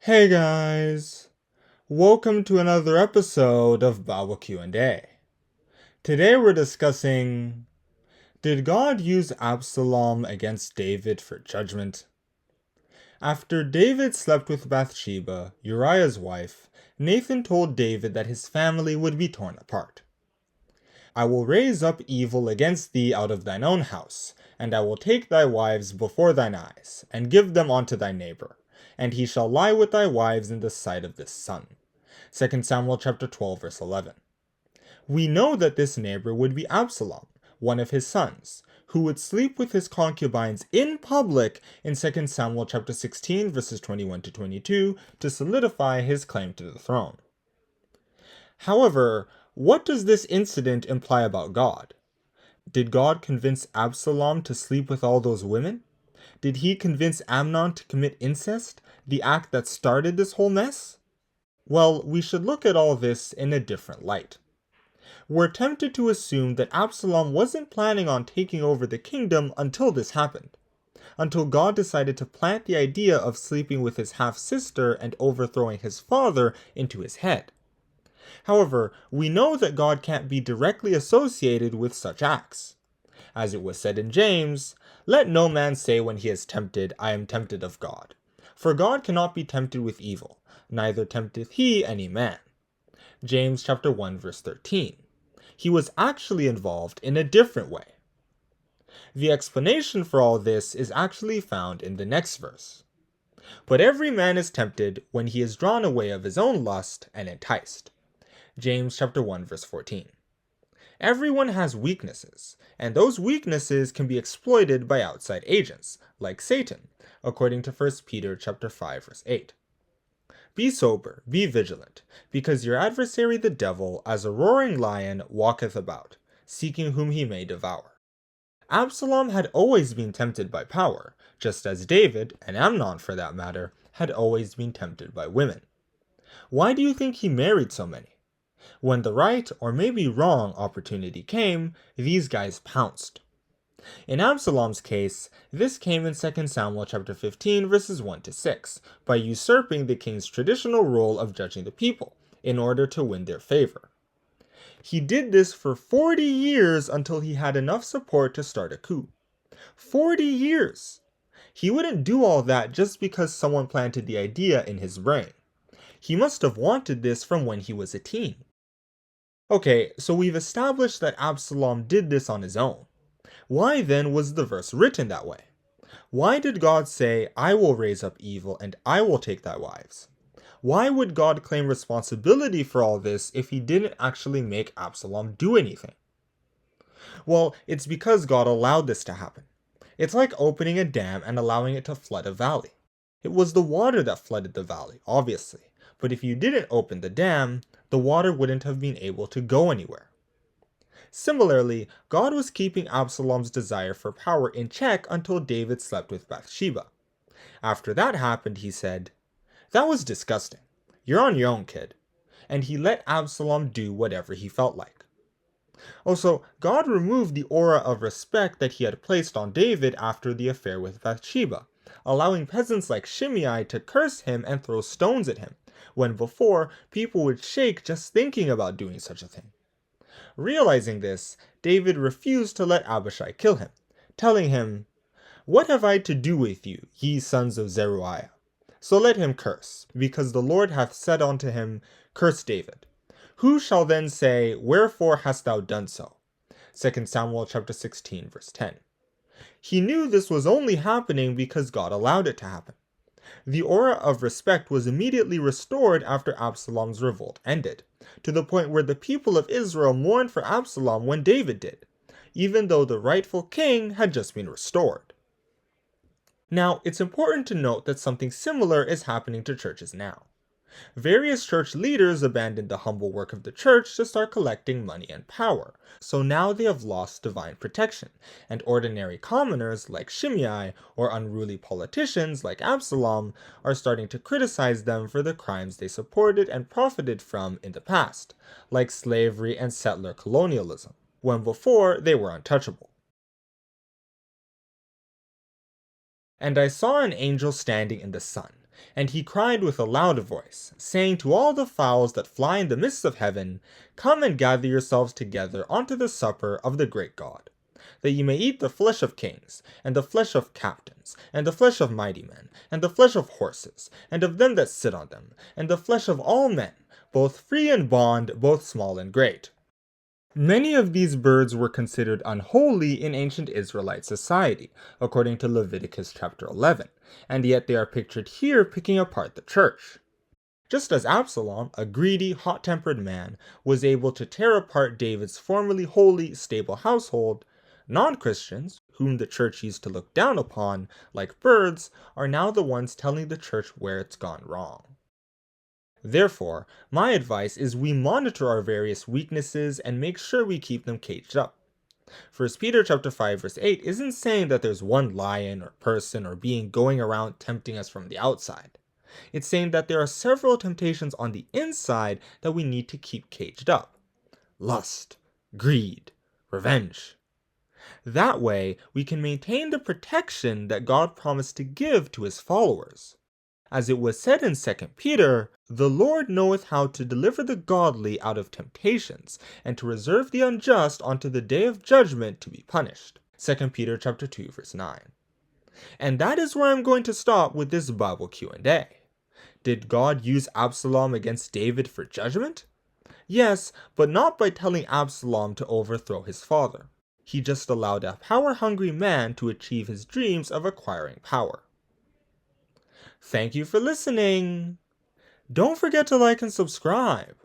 Hey guys! Welcome to another episode of Bible Q&A. Today we're discussing, did God use Absalom against David for judgment? After David slept with Bathsheba, Uriah's wife, Nathan told David that his family would be torn apart. I will raise up evil against thee out of thine own house, and I will take thy wives before thine eyes, and give them unto thy neighbor, and he shall lie with thy wives in the sight of this sun. 2 Samuel chapter 12, verse 11. We know that this neighbor would be Absalom, one of his sons, who would sleep with his concubines in public in 2 Samuel chapter 16, verses 21 to 22, to solidify his claim to the throne. However, what does this incident imply about God? Did God convince Absalom to sleep with all those women? Did he convince Amnon to commit incest, the act that started this whole mess? Well, we should look at all this in a different light. We're tempted to assume that Absalom wasn't planning on taking over the kingdom until this happened, until God decided to plant the idea of sleeping with his half-sister and overthrowing his father into his head. However, we know that God can't be directly associated with such acts. As it was said in James, "Let no man say when he is tempted, I am tempted of God. For God cannot be tempted with evil, neither tempteth he any man." James chapter 1 verse 13. He was actually involved in a different way. The explanation for all this is actually found in the next verse. "But every man is tempted when he is drawn away of his own lust and enticed." James chapter 1 verse 14. Everyone has weaknesses, and those weaknesses can be exploited by outside agents, like Satan, according to 1 Peter chapter 5 verse 8. "Be sober, be vigilant, because your adversary the devil, as a roaring lion, walketh about, seeking whom he may devour." Absalom had always been tempted by power, just as David, and Amnon for that matter, had always been tempted by women. Why do you think he married so many? When the right, or maybe wrong, opportunity came, these guys pounced. In Absalom's case, this came in 2 Samuel chapter 15 verses 1 to 6, by usurping the king's traditional role of judging the people, in order to win their favor. He did this for 40 years until he had enough support to start a coup. 40 years! He wouldn't do all that just because someone planted the idea in his brain. He must have wanted this from when he was a teen. Okay, so we've established that Absalom did this on his own. Why then was the verse written that way? Why did God say, "I will raise up evil and I will take thy wives"? Why would God claim responsibility for all this if he didn't actually make Absalom do anything? Well, it's because God allowed this to happen. It's like opening a dam and allowing it to flood a valley. It was the water that flooded the valley, obviously, but if you didn't open the dam, the water wouldn't have been able to go anywhere. Similarly, God was keeping Absalom's desire for power in check until David slept with Bathsheba. After that happened, he said, "That was disgusting. You're on your own, kid." And he let Absalom do whatever he felt like. Also, God removed the aura of respect that he had placed on David after the affair with Bathsheba, allowing peasants like Shimei to curse him and throw stones at him, when before, people would shake just thinking about doing such a thing. Realizing this, David refused to let Abishai kill him, telling him, "What have I to do with you, ye sons of Zeruiah? So let him curse, because the Lord hath said unto him, Curse David. Who shall then say, Wherefore hast thou done so?" 2 Samuel chapter 16 verse 10. He knew this was only happening because God allowed it to happen. The aura of respect was immediately restored after Absalom's revolt ended, to the point where the people of Israel mourned for Absalom when David did, even though the rightful king had just been restored. Now, it's important to note that something similar is happening to churches now. Various church leaders abandoned the humble work of the church to start collecting money and power, so now they have lost divine protection, and ordinary commoners like Shimei or unruly politicians like Absalom are starting to criticize them for the crimes they supported and profited from in the past, like slavery and settler colonialism, when before they were untouchable. "And I saw an angel standing in the sun, And he cried with a loud voice, saying to all the fowls that fly in the midst of heaven, Come and gather yourselves together unto the supper of the great God, that ye may eat the flesh of kings, and the flesh of captains, and the flesh of mighty men, and the flesh of horses, and of them that sit on them, and the flesh of all men, both free and bond, both small and great. Many of these birds were considered unholy in ancient Israelite society, according to Leviticus chapter 11, and yet they are pictured here picking apart the church. Just as Absalom, a greedy, hot-tempered man, was able to tear apart David's formerly holy, stable household, non-Christians, whom the church used to look down upon, like birds, are now the ones telling the church where it's gone wrong. Therefore, my advice is we monitor our various weaknesses and make sure we keep them caged up. 1 Peter chapter 5 verse 8 isn't saying that there's one lion or person or being going around tempting us from the outside. It's saying that there are several temptations on the inside that we need to keep caged up. Lust, greed, revenge. That way, we can maintain the protection that God promised to give to his followers. As it was said in 2 Peter, the Lord knoweth how to deliver the godly out of temptations, and to reserve the unjust unto the day of judgment to be punished. 2 Peter chapter 2 verse 9. And that is where I'm going to stop with this Bible Q&A. Did God use Absalom against David for judgment? Yes, but not by telling Absalom to overthrow his father. He just allowed a power-hungry man to achieve his dreams of acquiring power. Thank you for listening. Don't forget to like and subscribe.